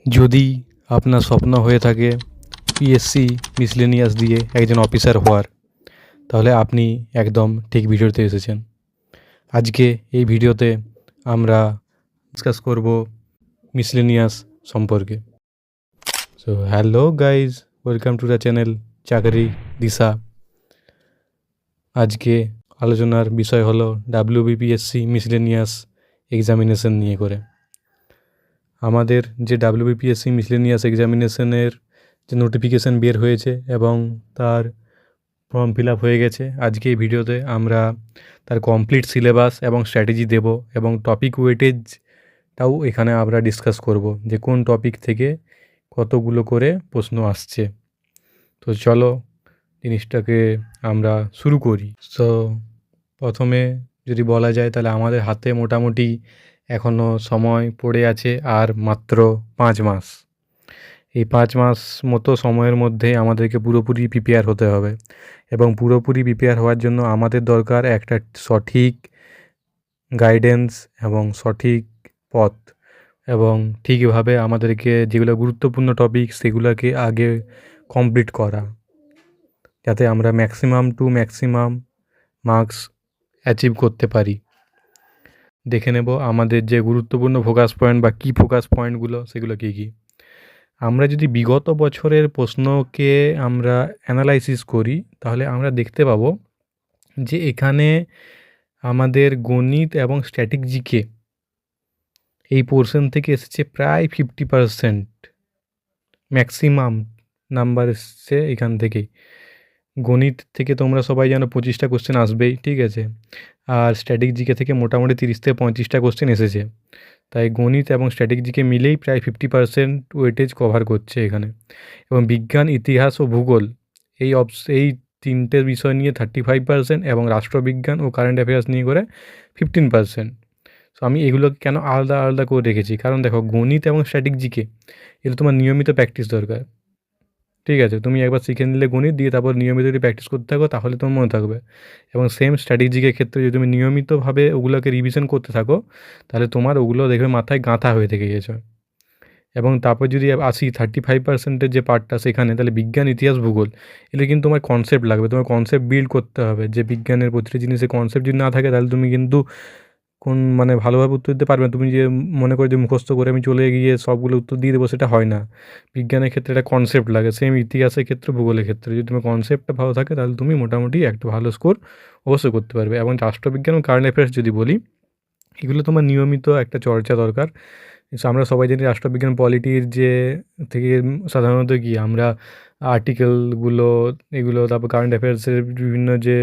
যদি আপনার স্বপ্ন হয়ে থাকে পিএসসি মিসলেনিয়াস দিয়ে একজন অফিসার হওয়ার, তাহলে আপনি একদম ঠিক ভিডিওতে এসেছেন। আজকে এই ভিডিওতে আমরা ডিসকাস করব মিসলেনিয়াস সম্পর্কে। So hello guys, welcome to the channel চাকরি দিশা। আজকে আলোচনার বিষয় হলো ডাব্লিউবিপিএসসি মিসলেনিয়াস এক্সামিনেশন নিয়ে করে। আমাদের যে ডাব্লিউবিপিএসসি মিসলেনিয়াস এক্সামিনেশনের যে নোটিফিকেশান বের হয়েছে এবং তার ফর্ম ফিল আপ হয়ে গেছে, আজকে এই ভিডিওতে আমরা তার কমপ্লিট সিলেবাস এবং স্ট্র্যাটেজি দেব এবং টপিক ওয়েটেজটাও এখানে আমরা ডিসকাস করব যে কোন টপিক থেকে কতগুলো করে প্রশ্ন আসছে। তো চলো জিনিসটাকে আমরা শুরু করি। সো প্রথমে যদি বলা যায় তাহলে আমাদের হাতে মোটামুটি এখনও সময় পড়ে আছে আর মাত্র 5 মাস। এই 5 মাস মতো সময়ের মধ্যে আমাদেরকে পুরোপুরি প্রিপেয়ার হতে হবে এবং পুরোপুরি প্রিপেয়ার হওয়ার জন্য আমাদের দরকার একটা সঠিক গাইডেন্স এবং সঠিক পথ, এবং ঠিকভাবে আমাদেরকে যেগুলো গুরুত্বপূর্ণ টপিক সেগুলোকে আগে কমপ্লিট করা, যাতে আমরা ম্যাক্সিমাম মার্কস অ্যাচিভ করতে পারি। দেখে নেব আমাদের যে গুরুত্বপূর্ণ ফোকাস পয়েন্ট বা কি ফোকাস পয়েন্টগুলো সেগুলো কী কী। আমরা যদি বিগত বছরের প্রশ্নকে আমরা অ্যানালাইসিস করি তাহলে আমরা দেখতে পাবো যে এখানে আমাদের গণিত এবং স্ট্যাটিক জিকে এই পোর্শন থেকে এসেছে প্রায় 50%, ম্যাক্সিমাম নাম্বার এসছে এখান থেকেই। গণিত থেকে তোমরা সবাই জানো 25টা কোশ্চেন আসবেই, ঠিক আছে, আর স্ট্যাটিক জিকে থেকে মোটামুটি 30 থেকে 35টা কোশ্চেন এসেছে। তাই গণিত এবং স্ট্যাটিক জিকে মিলেই প্রায় 50% ওয়েটেজ কভার করছে এখানে। এবং বিজ্ঞান, ইতিহাস ও ভূগোল এই তিনটে বিষয় নিয়ে 35% এবং রাষ্ট্রবিজ্ঞান ও কারেন্ট অ্যাফেয়ার্স নিয়ে করে 15%। সো আমি এগুলোকে কেন আলাদা আলাদা করে রেখেছি, কারণ দেখো গণিত এবং স্ট্যাটিক জিকে এগুলো তোমার নিয়মিত প্র্যাকটিস দরকার, ঠিক আছে। তুমি একবার শিখে নিলে গণিত দিয়ে তারপর নিয়মিত যদি প্র্যাকটিস করতে থাকো তাহলে তোমার মনে থাকবে। এবং সেম স্ট্র্যাটেজিকের ক্ষেত্রে যদি তুমি নিয়মিতভাবে ওগুলোকে রিভিশন করতে থাকো তাহলে তোমার ওগুলো দেখবে মাথায় গাঁথা হয়ে থেকে গেছে। এবং তারপর যদি আসি 35%-এর যে পার্টটা সেখানে, তাহলে বিজ্ঞান, ইতিহাস, ভূগোল এগুলো কিন্তু তোমার কনসেপ্ট লাগবে, তোমার কনসেপ্ট বিল্ড করতে হবে। যে বিজ্ঞানের প্রতিটি জিনিসের কনসেপ্ট যদি না থাকে তাহলে তুমি কিন্তু ভালোভাবে উত্তর দিতে পারবে না। তুমি যে মনে করে যে মুখস্থ করে আমি চলে গিয়ে সবগুলো উত্তর দিয়ে দেবো, সেটা হয় না। বিজ্ঞানের ক্ষেত্রে একটা কনসেপ্ট লাগে, সেম ইতিহাসের ক্ষেত্রে, ভূগোলের ক্ষেত্রে যদি তোমার কনসেপ্টটা ভালো থাকে তাহলে তুমি মোটামুটি একটা ভালো স্কোর অবশ্যই করতে পারবে। এবং রাষ্ট্রবিজ্ঞান এবং কারেন্ট অ্যাফেয়ার্স যদি বলি, এগুলো তোমার নিয়মিত একটা চর্চা দরকার। আমরা সবাই জানি রাষ্ট্রবিজ্ঞান পলিটির যে থেকে সাধারণত কি আমরা আর্টিকেলগুলো এগুলো, তারপর কারেন্ট অ্যাফেয়ার্সের বিভিন্ন যে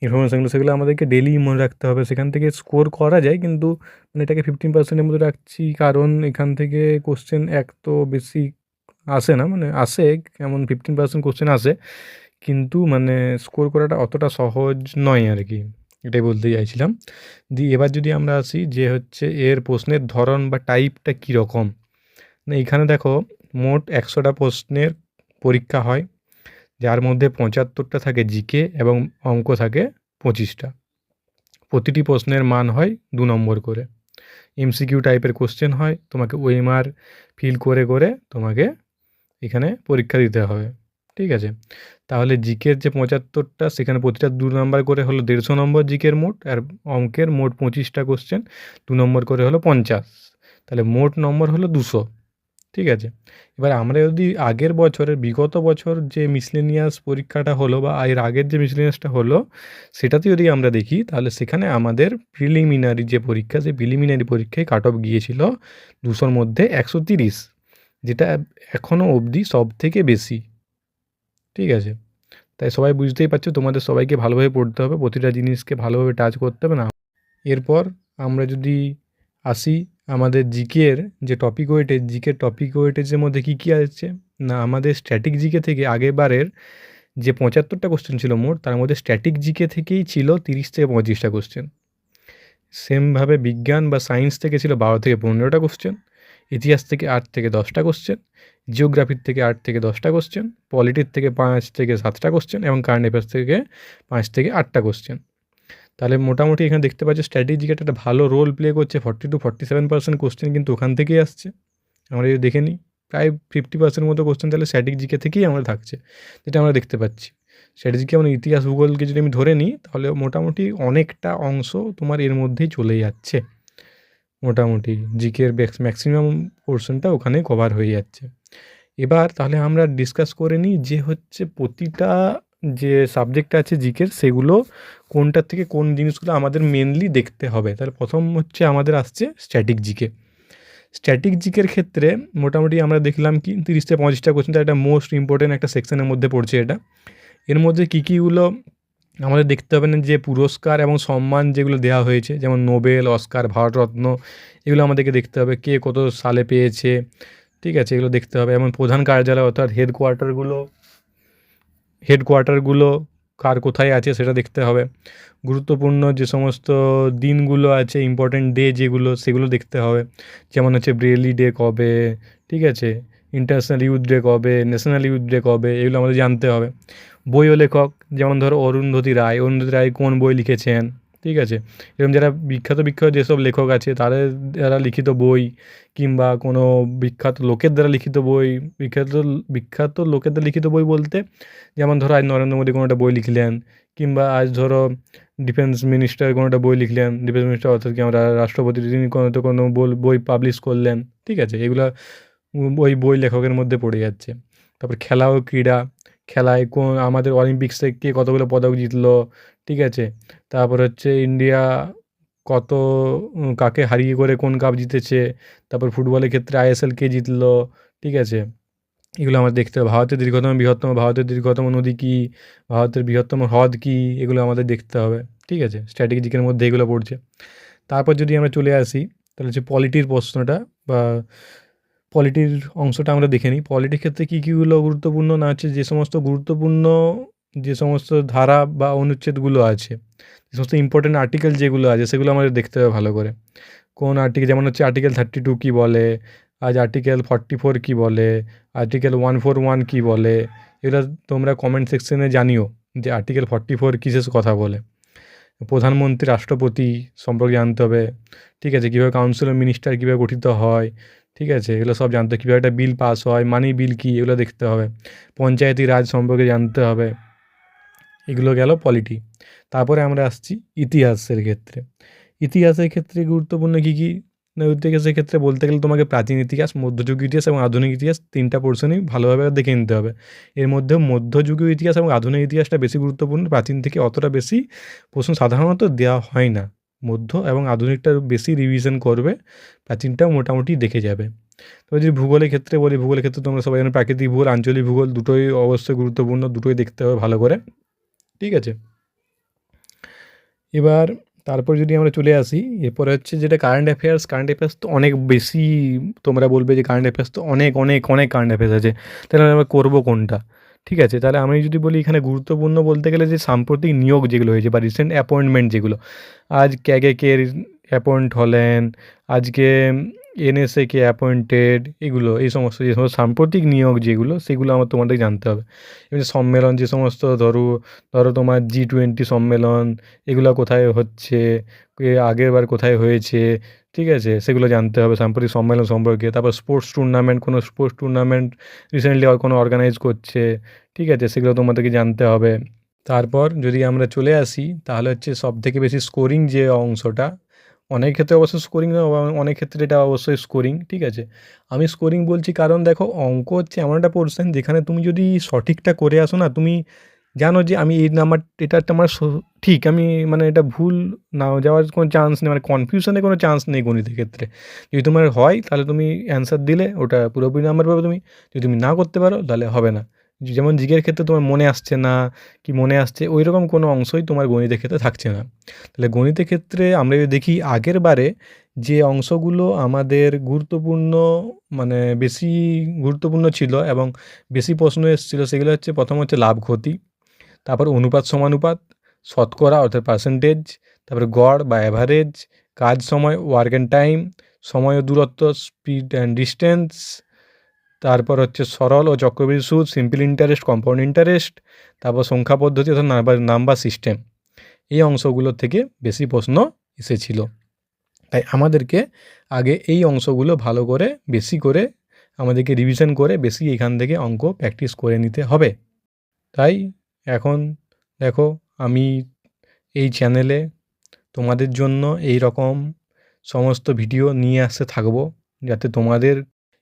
ইনফরমেশানগুলো সেগুলো আমাদেরকে ডেইলি মনে রাখতে হবে। সেখান থেকে স্কোর করা যায়, কিন্তু এটাকে 15%-এর মধ্যে রাখছি কারণ এখান থেকে কোশ্চেন এক তো বেশি আসে না, আসে কেমন 15% কোশ্চেন আসে, কিন্তু স্কোর করাটা অতটা সহজ নয় আর কি, এটাই বলতে চাইছিলাম। এবার যদি আমরা আসি যে হচ্ছে এর প্রশ্নের ধরন বা টাইপটা কীরকম, এইখানে দেখো মোট 100টা প্রশ্নের পরীক্ষা হয়, যার মধ্যে 75টা থাকে জিকে এবং অঙ্ক থাকে 25টা। প্রতিটি প্রশ্নের মান হয় 2 নম্বর করে। এমসিকিউ টাইপের কোশ্চেন হয়, তোমাকে ওএমআর ফিল করে করে তোমাকে এখানে পরীক্ষা দিতে হবে, ঠিক আছে। তাহলে জিকের যে 75টা সেখানে প্রতিটা 2 নম্বর করে হলো 150 নম্বর জিকের মোট, আর অঙ্কের মোট 25টা কোশ্চেন 2 নম্বর করে হলো 50, তাহলে মোট নম্বর হলো 200, ঠিক আছে। এবার আমরা যদি আগের বছরের বিগত বছর যে মিসলেনিয়াস পরীক্ষাটা হলো বা এর আগের যে মিসলেনিয়াসটা হলো সেটাতে যদি আমরা দেখি তাহলে সেখানে আমাদের প্রিলিমিনারি যে পরীক্ষা, সেই প্রিলিমিনারি পরীক্ষায় কাট অফ গিয়েছিল 200-র মধ্যে 130, যেটা এখনও অবধি সব থেকে বেশি, ঠিক আছে। তাই সবাই বুঝতেই পারছো তোমাদের সবাইকে ভালোভাবে পড়তে হবে, প্রতিটা জিনিসকে ভালোভাবে টাচ করতে হবে না। এরপর আমরা যদি আসি আমাদের জিকের যে টপিক ওয়েটেজের মধ্যে কী কী আছে না, আমাদের স্ট্যাটিক জিকে থেকে আগেরবারের যে 75টা কোশ্চেন ছিল মোট, তার মধ্যে স্ট্যাটিক জিকে থেকেই ছিল 30 থেকে 35টা কোশ্চেন। সেমভাবে বিজ্ঞান বা সায়েন্স থেকে ছিল 12 থেকে 15টা কোশ্চেন, ইতিহাস থেকে 8 থেকে 10টা কোশ্চেন, জিওগ্রাফির থেকে 8 থেকে 10টা কোশ্চেন, পলিটির থেকে 5 থেকে 7টা কোশ্চেন এবং কারেন্ট অ্যাফেয়ার্স থেকে 5 থেকে 8টা কোশ্চেন। তাহলে মোটামুটি এখানে দেখতে পাচ্ছি স্ট্র্যাটেজিক একটা ভালো রোল প্লে করছে, 40-47% কোশ্চেন কিন্তু ওখান থেকেই আসছে। আমরা যদি দেখে নিই প্রায় 50% মতো কোশ্চেন তাহলে স্ট্যাটিক জিকে থেকেই আমরা থাকছে, যেটা আমরা দেখতে পাচ্ছি। স্ট্যাটিক জিকে মানে ইতিহাস ভূগোলকে যদি আমি ধরে নিই তাহলে মোটামুটি অনেকটা অংশ তোমার এর মধ্যেই চলে যাচ্ছে, মোটামুটি জিকের ম্যাক্সিমাম পোর্শনটা ওখানে কভার হয়ে যাচ্ছে। এবার তাহলে আমরা ডিসকাস করে নিই যে হচ্ছে প্রতিটা যে সাবজেক্ট আছে জিকের সেগুলো কোনটার থেকে কোন জিনিসগুলো আমাদের মেনলি দেখতে হবে। তাহলে প্রথম হচ্ছে আমাদের আসছে স্ট্যাটিক জিকে। স্ট্যাটিক জিকের ক্ষেত্রে মোটামুটি আমরা দেখলাম কি 30 থেকে 35টা কোশ্চেন, তার একটা মোস্ট ইম্পর্টেন্ট একটা সেকশনের মধ্যে পড়ছে এটা। এর মধ্যে কী কীগুলো আমাদের দেখতে হবে না, যে পুরস্কার এবং সম্মান যেগুলো দেওয়া হয়েছে যেমন নোবেল, অস্কার, ভারতরত্ন, এগুলো আমাদেরকে দেখতে হবে, কে কত সালে পেয়েছে, ঠিক আছে, এগুলো দেখতে হবে। এবং প্রধান কার্যালয় অর্থাৎ হেডকোয়ার্টারগুলো কার কোথায় আছে সেটা দেখতে হবে। গুরুত্বপূর্ণ যে সমস্ত দিনগুলো আছে, ইম্পর্ট্যান্ট ডে যেগুলো, সেগুলো দেখতে হবে। যেমন হচ্ছে ব্রেলি ডে কবে, ঠিক আছে, ইন্টারন্যাশনাল ইউথ ডে কবে, ন্যাশনাল ইউথ ডে কবে, এগুলো আমাদের জানতে হবে। বই ও লেখক যেমন ধরো অরুন্ধতী রায় কোন বই লিখেছেন, ঠিক আছে, এরকম যারা বিখ্যাত যেসব লেখক আছে তাদের দ্বারা লিখিত বই, কিংবা কোনো বিখ্যাত লোকের দ্বারা লিখিত বই, বিখ্যাত লোকের দ্বারা লিখিত বই বলতে যেমন ধরো আজ নরেন্দ্র মোদী কোনো একটা বই লিখলেন, কিংবা আজ ধরো ডিফেন্স মিনিস্টার কোনো একটা বই লিখলেন, ডিফেন্স মিনিস্টার অর্থাৎ কি আমরা রাষ্ট্রপতি তিনি কোনো বই পাবলিশ করলেন, ঠিক আছে, এগুলো ওই বই লেখকের মধ্যে পড়ে যাচ্ছে। তারপর খেলা ও ক্রীড়া, খেলায় কোন আমাদের অলিম্পিক্সে কে কতগুলো পদক জিতলো, ঠিক আছে, তারপর হচ্ছে ইন্ডিয়া কত কাকে হারিয়ে করে কোন কাপ জিতেছে, তারপর ফুটবলের ক্ষেত্রে আইএসএল কে জিতলো, ঠিক আছে, এগুলো আমাদের দেখতে হবে। ভারতের দীর্ঘতম নদী কী, ভারতের বৃহত্তম হ্রদ কী, এগুলো আমাদের দেখতে হবে, ঠিক আছে, স্ট্র্যাটেজিকের মধ্যে এগুলো পড়ছে। তারপর যদি আমরা চলে আসি তাহলে হচ্ছে পলিটির প্রশ্নটা বা পলিটির অংশটা আমরা দেখে নিই। পলিটির ক্ষেত্রে কী কীগুলো গুরুত্বপূর্ণ না হচ্ছে, যে সমস্ত ধারা বা অনুচ্ছেদগুলো আছে, যে সমস্ত ইম্পর্টেন্ট আর্টিকেল যেগুলো আছে সেগুলো আমাদের দেখতে হবে ভালো করে। কোন আর্টিকেল, যেমন হচ্ছে আর্টিকেল 32 কী বলে, আজ আর্টিকেল 44 কী বলে, আর্টিকেল 141 কী বলে, এগুলো তোমরা কমেন্ট সেকশনে জানিও যে আর্টিকেল 44 কিসের কথা বলে। প্রধানমন্ত্রী, রাষ্ট্রপতি সম্পর্কে জানতে হবে, ঠিক আছে, কীভাবে কাউন্সিল অফ মিনিস্টার কীভাবে গঠিত হয়, ঠিক আছে, এগুলো সব জানতে হবে। কীভাবে একটা বিল পাস হয়, মানি বিল কী, এগুলো দেখতে হবে। পঞ্চায়েতি রাজ সম্পর্কে জানতে হবে। এগুলো গেল পলিটি। তারপরে আমরা আসছি ইতিহাসের ক্ষেত্রে। ইতিহাসের ক্ষেত্রে গুরুত্বপূর্ণ কী কী না, ইতিহাসের ক্ষেত্রে বলতে গেলে তোমাকে প্রাচীন ইতিহাস, মধ্যযুগীয় ইতিহাস এবং আধুনিক ইতিহাস, 3টা পোর্শনই ভালোভাবে দেখে নিতে হবে। এর মধ্যে মধ্যযুগীয় ইতিহাস এবং আধুনিক ইতিহাসটা বেশি গুরুত্বপূর্ণ, প্রাচীন থেকে অতটা বেশি প্রশ্ন সাধারণত দেওয়া হয় না। মধ্য এবং আধুনিকটা বেশি রিভিশন করবে, প্রাচীনটাও মোটামুটি দেখে যাবে। তবে যদি ভূগোলের ক্ষেত্রে বলি, ভূগোলের ক্ষেত্রে তোমরা সবাই জানো প্রাকৃতিক ভূগোল, আঞ্চলিক ভূগোল, দুটোই অবশ্যই গুরুত্বপূর্ণ, দুটোই দেখতে হবে ভালো করে, ঠিক আছে। এবার তারপর যদি আমরা চলে আসি, এরপরে হচ্ছে যেটা কারেন্ট অ্যাফেয়ার্স তো অনেক বেশি, তোমরা বলবে যে কারেন্ট অ্যাফেয়ার্স তো অনেক অনেক অনেক কারেন্ট অ্যাফেয়ার্স আছে, তাহলে আমরা করবো কোনটা, ঠিক আছে। তাহলে আমি যদি বলি এখানে গুরুত্বপূর্ণ বলতে গেলে যে সাম্প্রতিক নিয়োগ যেগুলো হয়েছে বা রিসেন্ট অ্যাপয়েন্টমেন্ট যেগুলো, আজ কে অ্যাপয়েন্ট হলেন, আজকে এনএসএ কে অ্যাপয়েন্টেড, এই সমস্ত যে সমস্ত সাম্প্রতিক নিয়োগ যেগুলো, সেগুলো আমার তোমাদের জানতে হবে। এমনি সম্মেলন যে সমস্ত ধরো তোমার G20 সম্মেলন, এগুলো কোথায় হচ্ছে, আগেরবার কোথায় হয়েছে, ঠিক আছে, সেগুলো জানতে হবে সাম্প্রতিক সম্মেলন সম্পর্কে। তারপর কোনো স্পোর্টস টুর্নামেন্ট রিসেন্টলি কোনো অর্গানাইজ করছে, ঠিক আছে, সেগুলো তোমাদেরকে জানতে হবে। তারপর যদি আমরা চলে আসি তাহলে হচ্ছে সবথেকে বেশি স্কোরিং যে অংশটা, অনেক ক্ষেত্রে অবশ্য স্কোরিং না, অনেক ক্ষেত্রে এটা অবশ্যই স্কোরিং, ঠিক আছে। আমি স্কোরিং বলছি কারণ দেখো অঙ্ক হচ্ছে এমন একটা পোর্শন যেখানে তুমি যদি সঠিকটা করে আসো না, তুমি জানো যে আমি এই নাম্বার, এটা একটা আমার ঠিক, আমি মানে এটা ভুল না যাওয়ার কোনো চান্স নেই, মানে কনফিউশনের কোনো চান্স নেই গণিতের ক্ষেত্রে। যদি তোমার হয় তাহলে তুমি অ্যান্সার দিলে ওটা পুরোপুরি নাম্বার পাবে তুমি, যদি তুমি না করতে পারো তাহলে হবে না। যেমন জিকের ক্ষেত্রে তোমার মনে আসছে না কি মনে আসছে, ওই রকম কোনো অংশই তোমার গণিতের ক্ষেত্রে থাকছে না। তাহলে গণিতের ক্ষেত্রে আমরা যদি দেখি আগের বারে যে অংশগুলো আমাদের গুরুত্বপূর্ণ, মানে বেশি গুরুত্বপূর্ণ ছিল এবং বেশি প্রশ্ন এসেছিলো, সেগুলো হচ্ছে প্রথম হচ্ছে লাভ ক্ষতি, তারপর অনুপাত সমানুপাত, শতকরা অর্থাৎ পার্সেন্টেজ, তারপরে গড় বা অ্যাভারেজ, কাজ সময় ওয়ার্ক অ্যান্ড টাইম, সময় ও দূরত্ব স্পিড অ্যান্ড ডিস্টেন্স, তারপর হচ্ছে সরল ও চক্রবৃদ্ধি সুদ, সিম্পল ইন্টারেস্ট, কম্পাউন্ড ইন্টারেস্ট, তারপর সংখ্যা পদ্ধতি অর্থাৎ নাম্বার সিস্টেম। এই অংশগুলো থেকে বেশি প্রশ্ন এসেছিল, তাই আমাদেরকে আগে এই অংশগুলো ভালো করে বেশি করে আমাদেরকে রিভিশন করে বেশি এখান থেকে অঙ্ক প্র্যাকটিস করে নিতে হবে। তাই এখন দেখো আমি এই চ্যানেলে তোমাদের জন্য এই রকম সমস্ত ভিডিও নিয়ে আসতে থাকবো, যাতে তোমাদের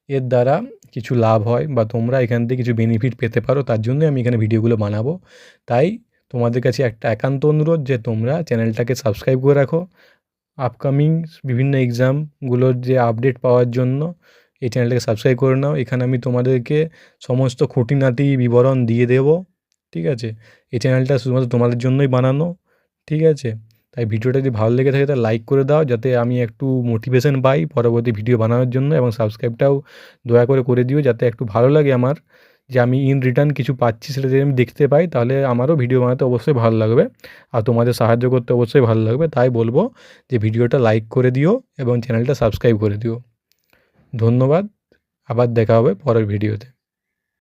এর দ্বারা কিছু লাভ হয় বা তোমরা এখান থেকে কিছু বেনিফিট পেতে পারো, তার জন্যই আমি এখানে ভিডিওগুলো বানাবো। তাই তোমাদের কাছে একটা একান্ত অনুরোধ যে তোমরা চ্যানেলটাকে সাবস্ক্রাইব করে রাখো। আপকামিং বিভিন্ন এক্সামগুলোর যে আপডেট পাওয়ার জন্য এই চ্যানেলটাকে সাবস্ক্রাইব করে নাও। এখানে আমি তোমাদেরকে সমস্ত খুঁটিনাটি বিবরণ দিয়ে দেবো, ঠিক আছে? এই চ্যানেলটা শুধুমাত্র তোমাদের জন্যই বানানো, ঠিক আছে? তাই ভিডিওটা যদি ভালো লেগে থাকে তাহলে লাইক করে দাও, যাতে আমি একটু মোটিভেশন পাই পরবর্তী ভিডিও বানানোর জন্য, এবং সাবস্ক্রাইবটাও দয়া করে দিও, যাতে একটু ভালো লাগে আমার, যে আমি ইন রিটার্ন কিছু পাচ্ছি সেটা যদি আমি দেখতে পাই তাহলে আমারও ভিডিও বানাতে অবশ্যই ভালো লাগবে, আর তোমাদের সাহায্য করতে অবশ্যই ভালো লাগবে। তাই বলবো যে ভিডিওটা লাইক করে দিও এবং চ্যানেলটা সাবস্ক্রাইব করে দিও। ধন্যবাদ, আবার দেখা হবে পরের ভিডিওতে।